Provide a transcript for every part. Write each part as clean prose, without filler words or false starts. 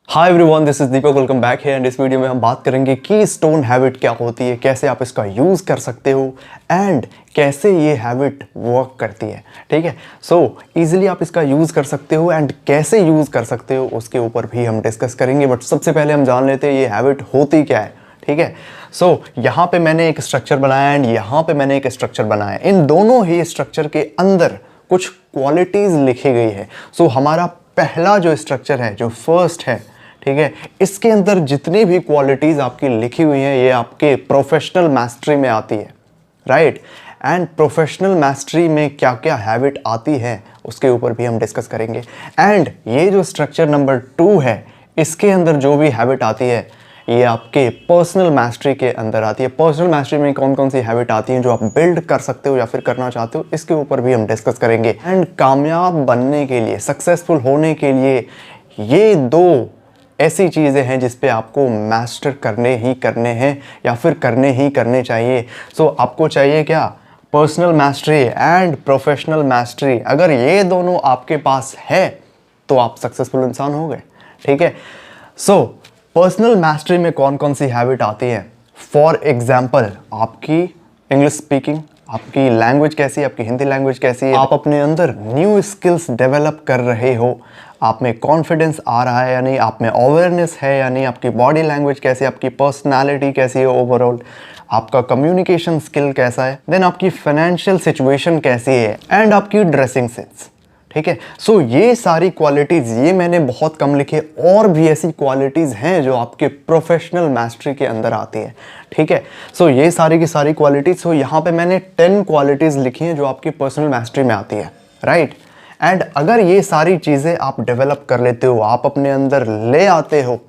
Hi everyone, this is Deepak. Welcome back है। And इस video में हम बात करेंगे की स्टोन हैबिट क्या होती है, कैसे आप इसका यूज़ कर सकते हो एंड कैसे ये हैबिट वर्क करती है। ठीक है, सो इजीली आप इसका यूज़ कर सकते हो एंड कैसे यूज़ कर सकते हो उसके ऊपर भी हम डिस्कस करेंगे। बट सबसे पहले हम जान लेते हैं ये हैबिट होती क्या है। ठीक है, सो यहाँ पे मैंने एक स्ट्रक्चर बनाया एंड यहाँ पे मैंने एक स्ट्रक्चर बनाया। इन दोनों ही स्ट्रक्चर के अंदर कुछ क्वालिटीज़ लिखी गई है। सो हमारा पहला जो स्ट्रक्चर है, जो फर्स्ट है, ठीक है, इसके अंदर जितनी भी क्वालिटीज़ आपकी लिखी हुई हैं ये आपके प्रोफेशनल मास्टरी में आती है, राइट। एंड प्रोफेशनल मास्टरी में क्या क्या हैबिट आती है उसके ऊपर भी हम डिस्कस करेंगे। एंड ये जो स्ट्रक्चर नंबर 2 है, इसके अंदर जो भी हैबिट आती है ये आपके पर्सनल मास्टरी के अंदर आती है। पर्सनल मास्टरी में कौन कौन सी हैबिट आती हैं जो आप बिल्ड कर सकते हो या फिर करना चाहते हो, इसके ऊपर भी हम डिस्कस करेंगे। एंड कामयाब बनने के लिए, सक्सेसफुल होने के लिए ये दो ऐसी चीज़ें हैं जिस पे आपको मास्टर करने हैं या फिर करने ही करने चाहिए। सो आपको चाहिए क्या? Personal mastery and professional mastery. अगर ये दोनों आपके पास है तो आप सक्सेसफुल इंसान हो गए। ठीक है, सो पर्सनल मास्टरी में कौन कौन सी हैबिट आती है? फॉर एग्जाम्पल, आपकी इंग्लिश स्पीकिंग, आपकी लैंग्वेज कैसी है, आपकी हिंदी लैंग्वेज कैसी है, आप अपने अंदर न्यू स्किल्स डेवलप कर रहे हो, आप में कॉन्फिडेंस आ रहा है या नहीं, आप में अवेयरनेस है या नहीं, आपकी बॉडी लैंग्वेज कैसी है, आपकी पर्सनालिटी कैसी है ओवरऑल, आपका कम्युनिकेशन स्किल कैसा है, देन आपकी फाइनेंशियल सिचुएशन कैसी है एंड आपकी ड्रेसिंग सेंस। ठीक है, सो ये सारी क्वालिटीज़ ये मैंने बहुत कम लिखे, और भी ऐसी क्वालिटीज़ हैं जो आपके प्रोफेशनल मास्टरी के अंदर आती है। ठीक है, सो ये सारी की सारी क्वालिटीज़, सो यहाँ पे मैंने 10 क्वालिटीज़ लिखी हैं जो आपकी पर्सनल मास्टरी में आती है, राइट। एंड अगर ये सारी चीज़ें आप डेवलप कर लेते हो, आप अपने अंदर ले आते हो,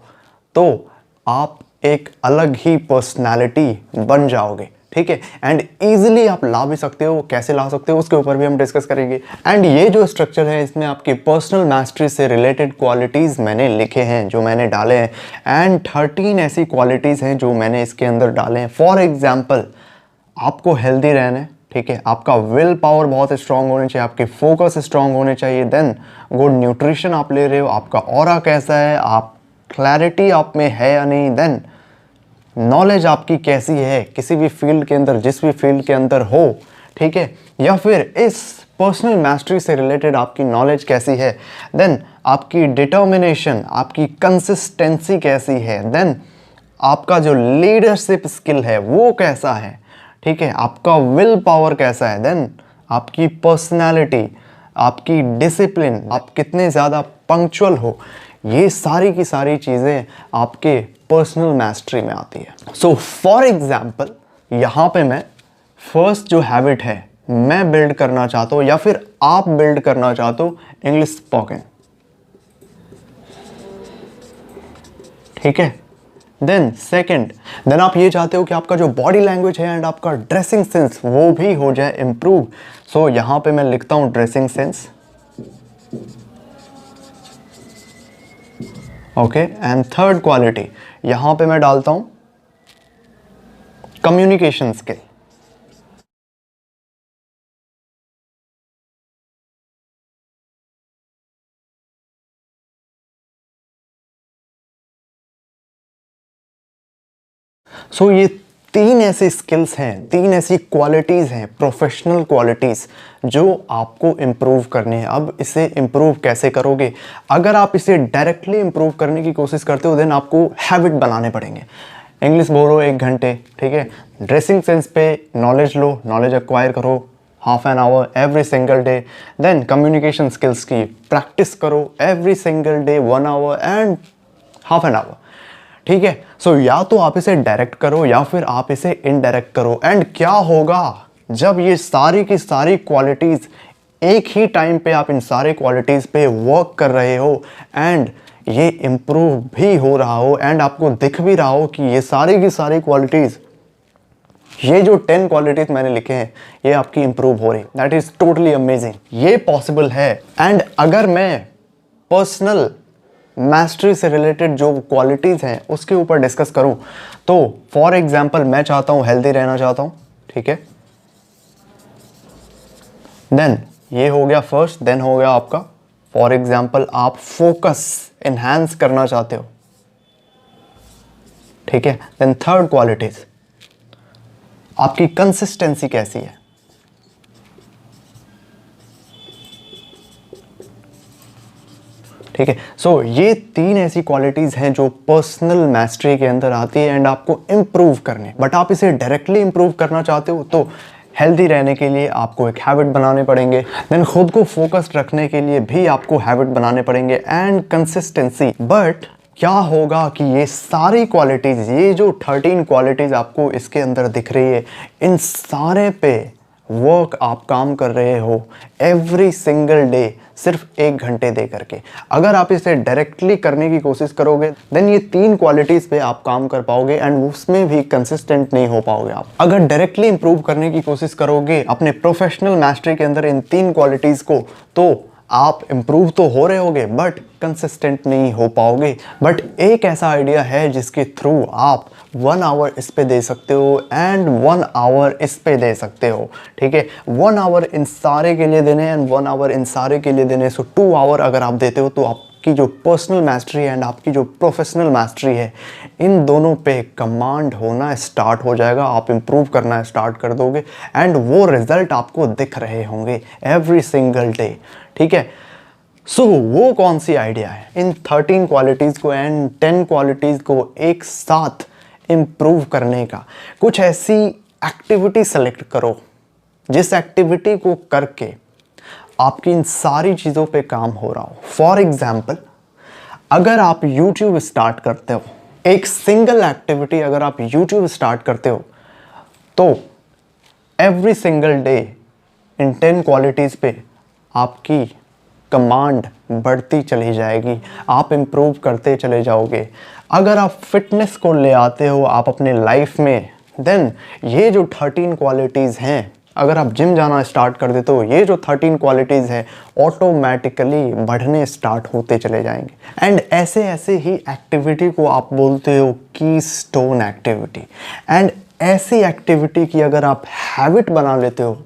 तो आप एक अलग ही पर्सनालिटी बन जाओगे। ठीक है, एंड ईजिली आप ला भी सकते हो। कैसे ला सकते हो उसके ऊपर भी हम डिस्कस करेंगे। एंड ये जो स्ट्रक्चर है इसमें आपकी पर्सनल मास्टरी से रिलेटेड क्वालिटीज़ मैंने लिखे हैं, जो मैंने डाले हैं। एंड 13 ऐसी क्वालिटीज़ हैं जो मैंने इसके अंदर डाले हैं। फॉर एग्जाम्पल, आपको हेल्दी रहना है, ठीक है, आपका विल पावर बहुत स्ट्रांग होनी चाहिए, आपके फोकस स्ट्रांग होने चाहिए, देन गुड न्यूट्रिशन आप ले रहे हो, आपका ऑरा कैसा है, आप क्लैरिटी आप में है या नहीं, देन नॉलेज आपकी कैसी है किसी भी फील्ड के अंदर, जिस भी फील्ड के अंदर हो, ठीक है, या फिर इस पर्सनल मास्टरी से रिलेटेड आपकी नॉलेज कैसी है, देन आपकी डिटर्मिनेशन, आपकी कंसिस्टेंसी कैसी है, देन आपका जो लीडरशिप स्किल है वो कैसा है, ठीक है, आपका विल पावर कैसा है, देन आपकी पर्सनालिटी, आपकी डिसिप्लिन, आप कितने ज़्यादा पंक्चुअल हो, ये सारी की सारी चीज़ें आपके पर्सनल मास्टरी में आती है। सो फॉर एग्जाम्पल, यहाँ पे मैं फर्स्ट जो हैबिट है मैं बिल्ड करना चाहता हूँ या फिर आप बिल्ड करना चाहते हो, इंग्लिश स्पोकन। ठीक है, देन सेकंड, देन आप ये चाहते हो कि आपका जो बॉडी लैंग्वेज है एंड आपका ड्रेसिंग सेंस वो भी हो जाए इम्प्रूव। सो यहाँ पे मैं लिखता हूँ dressing sense, okay. And third quality यहाँ पे मैं डालता हूँ कम्युनिकेशन स्किल। सो ये 3 ऐसे स्किल्स हैं, 3 ऐसी क्वालिटीज़ हैं, प्रोफेशनल क्वालिटीज़, जो आपको इम्प्रूव करने हैं। अब इसे इम्प्रूव कैसे करोगे? अगर आप इसे डायरेक्टली इम्प्रूव करने की कोशिश करते हो देन आपको हैबिट बनाने पड़ेंगे। इंग्लिश बोलो 1 घंटे, ठीक है, ड्रेसिंग सेंस पे नॉलेज लो, नॉलेज एक्वायर करो half an hour every single day, then communication skills की प्रैक्टिस करो every single day 1 hour and half an hour. ठीक है, सो या तो आप इसे डायरेक्ट करो या फिर आप इसे इनडायरेक्ट करो। एंड क्या होगा जब ये सारी की सारी क्वालिटीज़ एक ही टाइम पे आप इन सारे क्वालिटीज़ पे वर्क कर रहे हो एंड ये इम्प्रूव भी हो रहा हो एंड आपको दिख भी रहा हो कि ये सारी की सारी क्वालिटीज़, ये जो 10 क्वालिटीज़ मैंने लिखे हैं ये आपकी इम्प्रूव हो रही, दैट इज़ टोटली अमेजिंग। ये पॉसिबल है। एंड अगर मैं पर्सनल मास्टरी से रिलेटेड जो क्वालिटीज़ हैं उसके ऊपर डिस्कस करूं तो फॉर एग्जांपल मैं चाहता हूं हेल्दी रहना चाहता हूं, ठीक है, देन ये हो गया फर्स्ट, देन हो गया आपका फॉर एग्जाम्पल आप फोकस एनहांस करना चाहते हो, ठीक है। देन थर्ड क्वालिटीज, आपकी कंसिस्टेंसी कैसी है, ठीक है। सो ये 3 ऐसी क्वालिटीज हैं जो पर्सनल मैस्टरी के अंदर आती है एंड आपको इंप्रूव करने। बट आप इसे डायरेक्टली इंप्रूव करना चाहते हो तो हेल्दी रहने के लिए आपको एक हैबिट बनाने पड़ेंगे, देन खुद को फोकस्ड रखने के लिए भी आपको हैबिट बनाने पड़ेंगे एंड कंसिस्टेंसी। बट क्या होगा कि ये सारी क्वालिटीज, ये जो 13 क्वालिटीज आपको इसके अंदर दिख रही है, इन सारे पे वर्क आप काम कर रहे हो एवरी सिंगल डे, सिर्फ 1 घंटे दे करके। अगर आप इसे डायरेक्टली करने की कोशिश करोगे देन ये 3 क्वालिटीज पे आप काम कर पाओगे एंड उसमें भी कंसिस्टेंट नहीं हो पाओगे आप। अगर डायरेक्टली इंप्रूव करने की कोशिश करोगे अपने प्रोफेशनल मास्टरी के अंदर इन 3 क्वालिटीज को, तो आप इम्प्रूव तो हो रहे होगे बट कंसिस्टेंट नहीं हो पाओगे। बट एक ऐसा आइडिया है जिसके थ्रू आप 1 आवर इस पे दे सकते हो एंड 1 आवर इस पे दे सकते हो, ठीक है। 1 आवर इन सारे के लिए देने एंड 1 आवर इन सारे के लिए देने। सो 2 आवर अगर आप देते हो तो आपकी जो पर्सनल मास्टरी एंड आपकी जो प्रोफेशनल मास्टरी है, इन दोनों पे कमांड होना स्टार्ट हो जाएगा, आप इम्प्रूव करना स्टार्ट कर दोगे एंड वो रिजल्ट आपको दिख रहे होंगे एवरी सिंगल डे, ठीक है। सो वो कौन सी आइडिया है, इन 13 क्वालिटीज को एंड 10 क्वालिटीज को एक साथ इम्प्रूव करने का। कुछ ऐसी एक्टिविटी सेलेक्ट करो जिस एक्टिविटी को करके आपकी इन सारी चीज़ों पे काम हो रहा हो। फॉर एग्जाम्पल, अगर आप YouTube स्टार्ट करते हो, एक सिंगल एक्टिविटी अगर आप YouTube स्टार्ट करते हो तो every single day in 10 qualities पे आपकी कमांड बढ़ती चली जाएगी, आप इम्प्रूव करते चले जाओगे। अगर आप फिटनेस को ले आते हो आप अपने लाइफ में, देन ये जो 13 क्वालिटीज़ हैं, अगर आप जिम जाना स्टार्ट कर देते हो, ये जो 13 क्वालिटीज़ हैं ऑटोमेटिकली बढ़ने स्टार्ट होते चले जाएंगे। एंड ऐसे ऐसे ही एक्टिविटी को आप बोलते हो कीस्टोन एक्टिविटी। एंड ऐसी एक्टिविटी की अगर आप हैबिट बना लेते हो,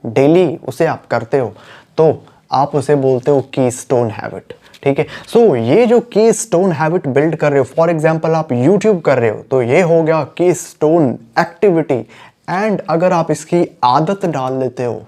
डेली उसे आप करते हो, तो आप उसे बोलते हो कीस्टोन हैबिट, ठीक है। सो ये जो कीस्टोन हैबिट बिल्ड कर रहे हो, फॉर एग्जांपल आप यूट्यूब कर रहे हो तो ये हो गया कीस्टोन एक्टिविटी। एंड अगर आप इसकी आदत डाल लेते हो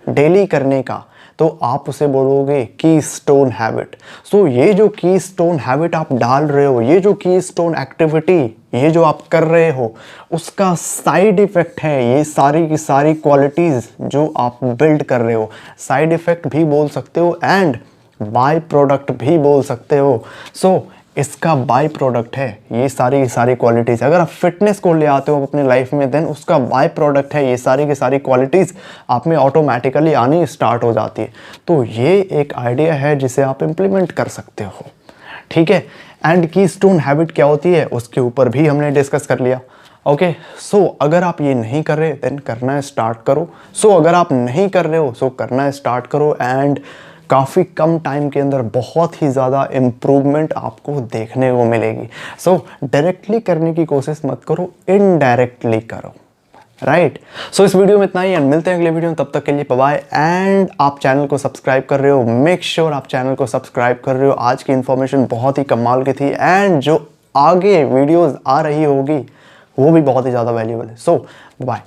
डेली करने का तो आप उसे बोलोगे कीस्टोन हैबिट। सो ये जो कीस्टोन हैबिट आप डाल रहे हो, ये जो कीस्टोन एक्टिविटी, ये जो आप कर रहे हो, उसका साइड इफेक्ट है ये सारी की सारी क्वालिटीज़ जो आप बिल्ड कर रहे हो। साइड इफेक्ट भी बोल सकते हो एंड बाय प्रोडक्ट भी बोल सकते हो। सो इसका बाय प्रोडक्ट है ये सारी की सारी क्वालिटीज़। अगर आप फिटनेस को ले आते हो अपने लाइफ में, देन उसका बाय प्रोडक्ट है ये सारी की सारी क्वालिटीज़ आप में ऑटोमेटिकली आनी स्टार्ट हो जाती है। तो ये एक आइडिया है जिसे आप इम्प्लीमेंट कर सकते हो, ठीक है। एंड कीस्टोन हैबिट क्या होती है उसके ऊपर भी हमने डिस्कस कर लिया, ओके। सो अगर आप ये नहीं कर रहे देन करना स्टार्ट करो। सो अगर आप नहीं कर रहे हो सो करना स्टार्ट करो एंड काफ़ी कम टाइम के अंदर बहुत ही ज़्यादा इम्प्रूवमेंट आपको देखने को मिलेगी। सो डायरेक्टली करने की कोशिश मत करो, इनडायरेक्टली करो, राइट। सो इस वीडियो में इतना ही एंड मिलते हैं अगले वीडियो में, तब तक के लिए बाय। एंड आप चैनल को सब्सक्राइब कर रहे हो, मेक श्योर आप चैनल को सब्सक्राइब कर रहे हो। आज की इन्फॉर्मेशन बहुत ही कमाल की थी एंड जो आगे वीडियोज़ आ रही होगी वो भी बहुत ही ज़्यादा वैल्यूएबल है। सो बाय।